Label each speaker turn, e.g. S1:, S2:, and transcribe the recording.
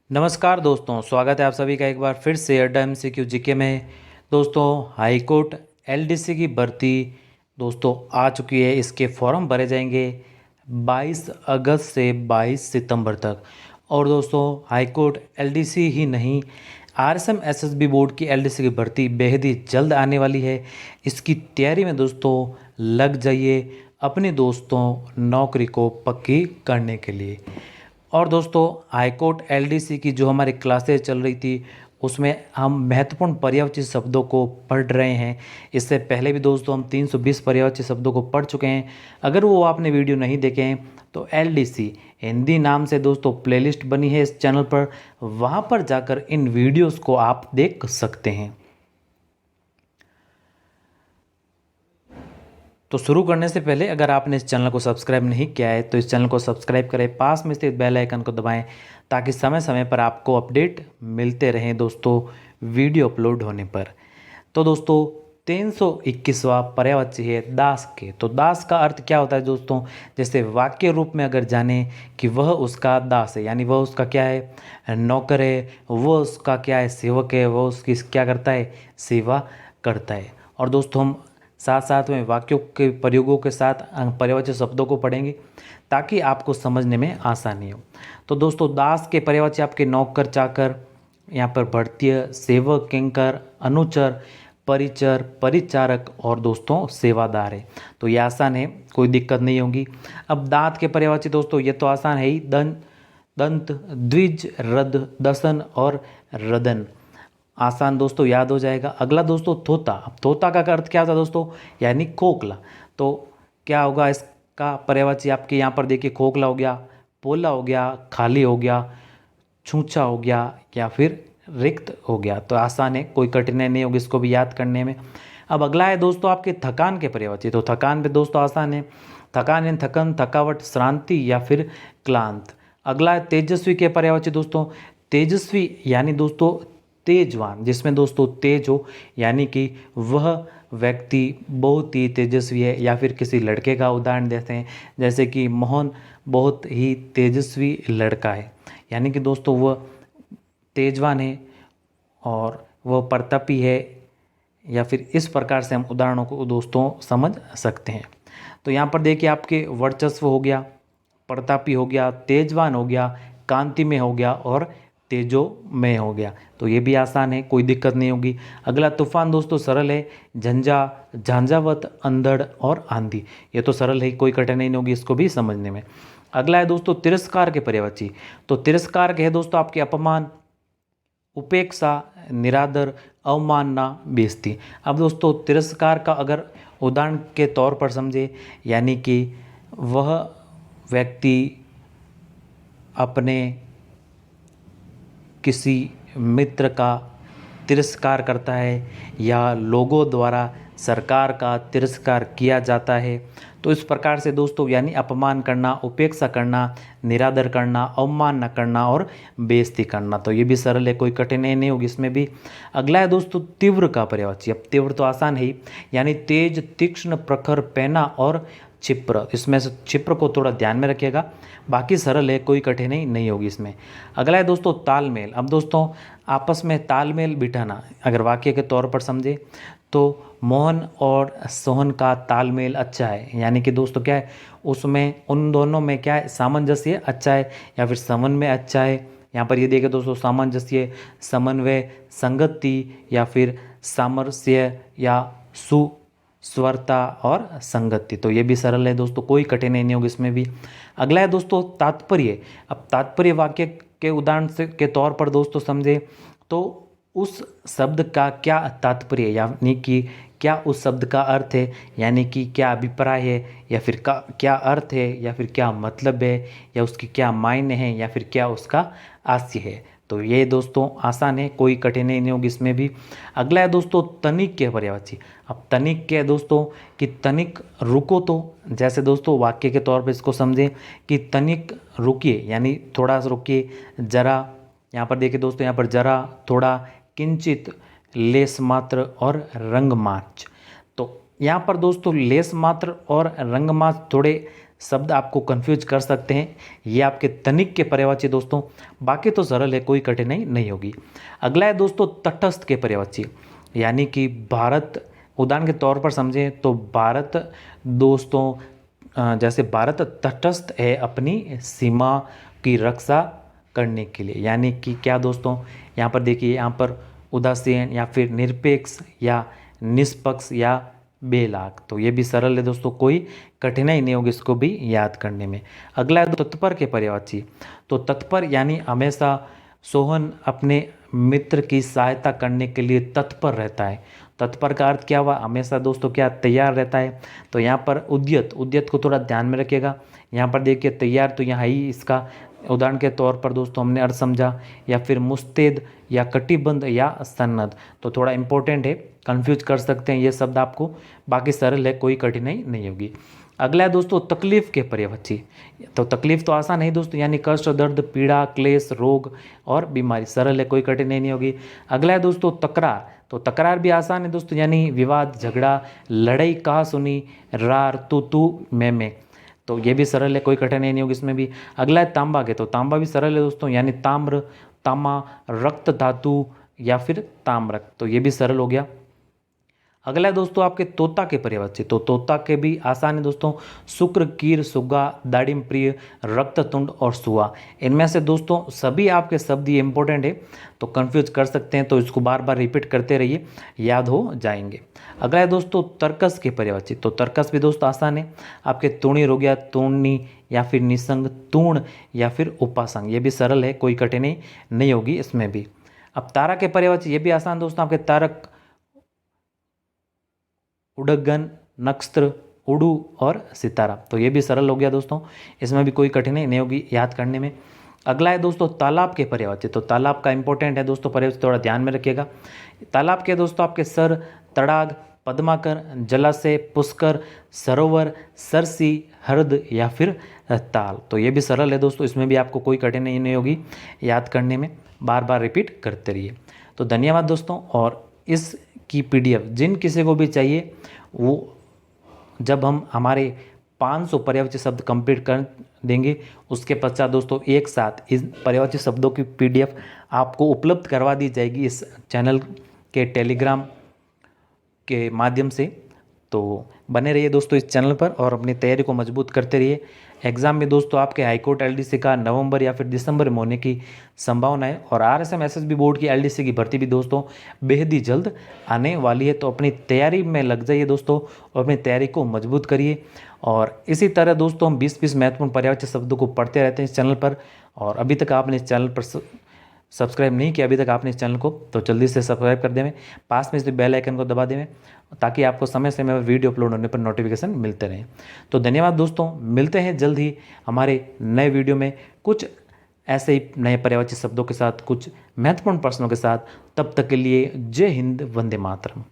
S1: नमस्कार दोस्तों, स्वागत है आप सभी का एक बार फिर से अड्डा एमसीक्यू जीके में। दोस्तों, हाईकोर्ट एलडीसी की भर्ती दोस्तों आ चुकी है। इसके फॉर्म भरे जाएंगे 22 अगस्त से 22 सितंबर तक। और दोस्तों, हाईकोर्ट एलडीसी ही नहीं, आरएसएम एसएसबी बोर्ड की एलडीसी की भर्ती बेहद ही जल्द आने वाली है। इसकी तैयारी में दोस्तों लग जाइए अपने दोस्तों नौकरी को पक्की करने के लिए। और दोस्तों, हाईकोर्ट एलडीसी की जो हमारी क्लासेज चल रही थी उसमें हम महत्वपूर्ण पर्यायवाची शब्दों को पढ़ रहे हैं। इससे पहले भी दोस्तों हम 320 पर्यायवाची शब्दों को पढ़ चुके हैं। अगर वो आपने वीडियो नहीं देखे हैं तो एलडीसी हिंदी नाम से दोस्तों प्लेलिस्ट बनी है इस चैनल पर, वहाँ पर जाकर इन वीडियोस को आप देख सकते हैं। तो शुरू करने से पहले अगर आपने इस चैनल को सब्सक्राइब नहीं किया है तो इस चैनल को सब्सक्राइब करें, पास में स्थित बेल आइकन को दबाएं ताकि समय समय पर आपको अपडेट मिलते रहें दोस्तों वीडियो अपलोड होने पर। तो दोस्तों 321वां पर्यायवाची है दास के। तो दास का अर्थ क्या होता है दोस्तों? जैसे वाक्य रूप में अगर जाने कि वह उसका दास है, यानी वह उसका क्या है, नौकर है, वह उसका क्या है, सेवक है, वह उसकी क्या करता है, सेवा करता है। और दोस्तों हम साथ साथ में वाक्यों के प्रयोगों के साथ पर्यायवाची शब्दों को पढ़ेंगे ताकि आपको समझने में आसानी हो। तो दोस्तों दास के पर्यायवाची आपके नौकर, चाकर, यहाँ पर भर्तीय, सेवक, किंकर, अनुचर, परिचर, परिचारक और दोस्तों सेवादार है। तो ये आसान है, कोई दिक्कत नहीं होगी। अब दांत के पर्यायवाची दोस्तों ये तो आसान है ही, दंत, द्विज, रद, दसन और रदन। आसान दोस्तों, याद हो जाएगा। अगला दोस्तों थोता। अब थोता का अर्थ क्या होता है दोस्तों? यानी खोखला। तो क्या होगा इसका पर्यायवाची? आपके यहाँ पर देखिए, खोखला हो गया, पोला हो गया, खाली हो गया, छूछा हो गया या फिर रिक्त हो गया। तो आसान है, कोई कठिनाई नहीं होगी इसको भी याद करने में। अब अगला है दोस्तों आपके थकान के पर्यायवाची। तो थकान पे दोस्तों आसान है, थकान यानी थकन, थकावट, श्रांति या फिर क्लांत। अगला है तेजस्वी के पर्यायवाची दोस्तों। तेजस्वी यानी दोस्तों तेजवान, जिसमें दोस्तों तेज हो, यानी कि वह व्यक्ति बहुत ही तेजस्वी है। या फिर किसी लड़के का उदाहरण देते हैं, जैसे कि मोहन बहुत ही तेजस्वी लड़का है, यानी कि दोस्तों वह तेजवान है और वह प्रतापी है। या फिर इस प्रकार से हम उदाहरणों को दोस्तों समझ सकते हैं। तो यहाँ पर देखिए आपके वर्चस्व हो गया, प्रतापी हो गया, तेजवान हो गया, कांतिमय हो गया और तेजोमय हो गया। तो ये भी आसान है, कोई दिक्कत नहीं होगी। अगला तूफान दोस्तों सरल है, झंझा, झांझावत, अंधड़ और आंधी। ये तो सरल है, कोई कठिनाई नहीं होगी इसको भी समझने में। अगला है दोस्तों तिरस्कार के पर्यायवाची। तो तिरस्कार के है दोस्तों आपके अपमान, उपेक्षा, निरादर, अवमानना, बेइज्जती। अब दोस्तों तिरस्कार का अगर उदाहरण के तौर पर समझे, यानी कि वह व्यक्ति अपने किसी मित्र का तिरस्कार करता है या लोगों द्वारा सरकार का तिरस्कार किया जाता है। तो इस प्रकार से दोस्तों यानी अपमान करना, उपेक्षा करना, निरादर करना, अवमानना करना और बेइज्जती करना। तो ये भी सरल है, कोई कठिनाई नहीं होगी इसमें भी। अगला है दोस्तों तीव्र का पर्यायवाची। अब तीव्र तो आसान है ही, यानी तेज, तीक्ष्ण, प्रखर, पैना और क्षिप्र। इसमें से क्षिप्र को थोड़ा ध्यान में रखिएगा, बाकी सरल है, कोई कठिनाई नहीं होगी इसमें। अगला है दोस्तों तालमेल। अब दोस्तों आपस में तालमेल बिठाना, अगर वाक्य के तौर पर समझे तो मोहन और सोहन का तालमेल अच्छा है, यानी कि दोस्तों क्या है उसमें, उन दोनों में क्या है, सामंजस्य अच्छा है या फिर समन्वय अच्छा है। यहाँ पर ये देखिए दोस्तों, सामंजस्य, समन्वय, संगति या फिर सामरस्य या सुस्वरता और संगति। तो ये भी सरल है दोस्तों, कोई कठिनाई नहीं होगी इसमें भी। अगला है दोस्तों तात्पर्य। अब तात्पर्य वाक्य के उदाहरण से के तौर पर दोस्तों समझे तो उस शब्द का क्या तात्पर्य, यानी कि क्या उस शब्द का अर्थ है, यानी कि क्या अभिप्राय है या फिर का क्या अर्थ है या फिर क्या मतलब है या उसकी क्या मायने हैं या फिर क्या उसका आशय है। तो ये दोस्तों आसान है, कोई कठिनाई नहीं होगी इसमें भी। अगला है दोस्तों तनिक के पर्यायवाची। अब तनिक क्या है दोस्तों कि तनिक रुको। तो जैसे दोस्तों वाक्य के तौर पर इसको समझें कि तनिक रुकिए, यानी थोड़ा सा रुकिए, जरा। यहाँ पर देखिए दोस्तों, यहाँ पर जरा, थोड़ा, किंचित, लेस मात्र और रंग मात्र। तो यहाँ पर दोस्तों लेस मात्र और रंग मात्र थोड़े शब्द आपको कंफ्यूज कर सकते हैं, ये आपके तनिक के पर्यायवाची दोस्तों। बाकी तो सरल है, कोई कठिनाई नहीं होगी। अगला है दोस्तों तटस्थ के पर्यायवाची, यानी कि भारत, उदाहरण के तौर पर समझें तो भारत दोस्तों, जैसे भारत तटस्थ है अपनी सीमा की रक्षा करने के लिए, यानी कि क्या दोस्तों, यहाँ पर देखिए, यहाँ पर उदासीन या फिर निरपेक्ष या निष्पक्ष या बेलाग, तो ये भी सरल है दोस्तों, कोई कठिनाई नहीं होगी इसको भी याद करने में। अगला है तत्पर के पर्यायवाची, तो तत्पर यानी हमेशा सोहन अपने मित्र की सहायता करने के लिए तत्पर रहता है। तत्पर का अर्थ क्या हुआ, हमेशा दोस्तों क्या, तैयार रहता है। तो यहाँ पर उद्यत, उद्यत को थोड़ा ध्यान में रखिएगा। यहाँ पर देखिए तैयार, तो यहाँ ही इसका उदाहरण के तौर पर दोस्तों हमने अर्थ समझा। या फिर मुस्तैद या कटिबंध या सन्नद्ध, तो थोड़ा इंपॉर्टेंट है, कंफ्यूज कर सकते हैं ये शब्द आपको, बाकी सरल है, कोई कठिनाई नहीं होगी। अगला है दोस्तों तकलीफ के पर्यायवाची, तो तकलीफ तो आसान है दोस्तों, यानी कष्ट, दर्द, पीड़ा, क्लेश, रोग और बीमारी, सरल है, कोई कठिनाई नहीं होगी। अगला है दोस्तों तकरार, तो तकरार भी आसान है दोस्तों, यानी विवाद, झगड़ा, लड़ाई, कहासुनी, रार, तू मैं, तो ये भी सरल है, कोई कठिनाई नहीं होगी इसमें भी। अगला है तांबा के, तो तांबा भी सरल है दोस्तों, यानी ताम्र, तामा, रक्त धातु या फिर ताम्रक, तो ये भी सरल हो गया। अगला है दोस्तों आपके तोता के पर्यायवाची, तो तोता के भी आसान है दोस्तों, शुक्र, कीर, सुग्गा, दाड़िम प्रिय, रक्ततुंड और सुआ। इनमें से दोस्तों सभी आपके शब्द ये इंपॉर्टेंट है, तो कंफ्यूज कर सकते हैं, तो इसको बार बार रिपीट करते रहिए, याद हो जाएंगे। अगला है दोस्तों तर्कस के पर्यायवाची, तो तर्कस भी दोस्तों आसान है, आपके तूणीर हो गया, तूर्णी या फिर निसंग, तूर्ण या फिर उपासंग, ये भी सरल है, कोई कठिनाई नहीं होगी इसमें भी। अब तारा के पर्यायवाची, ये भी आसान दोस्तों, आपके तारक, उड़गन, नक्षत्र, उड़ू और सितारा, तो ये भी सरल हो गया दोस्तों, इसमें भी कोई कठिनाई नहीं होगी याद करने में। अगला है दोस्तों तालाब के पर्यायवाची, तो तालाब का इंपॉर्टेंट है दोस्तों पर्यायवाची, थोड़ा ध्यान में रखिएगा। तालाब के दोस्तों आपके सर, तड़ाग, पद्माकर, जलाशय, पुष्कर, सरोवर, सरसी, हृद या फिर ताल, तो ये भी सरल है दोस्तों, इसमें भी आपको कोई कठिनाई नहीं होगी याद करने में, बार बार रिपीट करते रहिए। तो धन्यवाद दोस्तों, और इस की पीडीएफ जिन किसी को भी चाहिए, वो जब हम हमारे 500 पर्यायवाची शब्द कंप्लीट कर देंगे, उसके पश्चात दोस्तों एक साथ इस पर्यायवाची शब्दों की पीडीएफ आपको उपलब्ध करवा दी जाएगी इस चैनल के टेलीग्राम के माध्यम से। तो बने रहिए दोस्तों इस चैनल पर और अपनी तैयारी को मजबूत करते रहिए। एग्ज़ाम में दोस्तों आपके हाईकोर्ट एलडीसी का नवंबर या फिर दिसंबर में होने की संभावना है, और आरएसएम एसएसबी बोर्ड की एलडीसी की भर्ती भी दोस्तों बेहद ही जल्द आने वाली है। तो अपनी तैयारी में लग जाइए दोस्तों और अपनी तैयारी को मजबूत करिए। और इसी तरह दोस्तों हम 20-20 महत्वपूर्ण पर्यायवाची शब्दों को पढ़ते रहते हैं इस चैनल पर, और अभी तक आपने इस चैनल पर सब्सक्राइब नहीं किया अभी तक आपने इस चैनल को, तो जल्दी से सब्सक्राइब कर देवें, पास में इस बेल आइकन को दबा देवें, ताकि आपको समय समय पर वीडियो अपलोड होने पर नोटिफिकेशन मिलते रहें। तो धन्यवाद दोस्तों, मिलते हैं जल्द ही हमारे नए वीडियो में कुछ ऐसे ही नए पर्यायवाची शब्दों के साथ, कुछ महत्वपूर्ण प्रश्नों के साथ। तब तक के लिए जय हिंद, वंदे मातरम।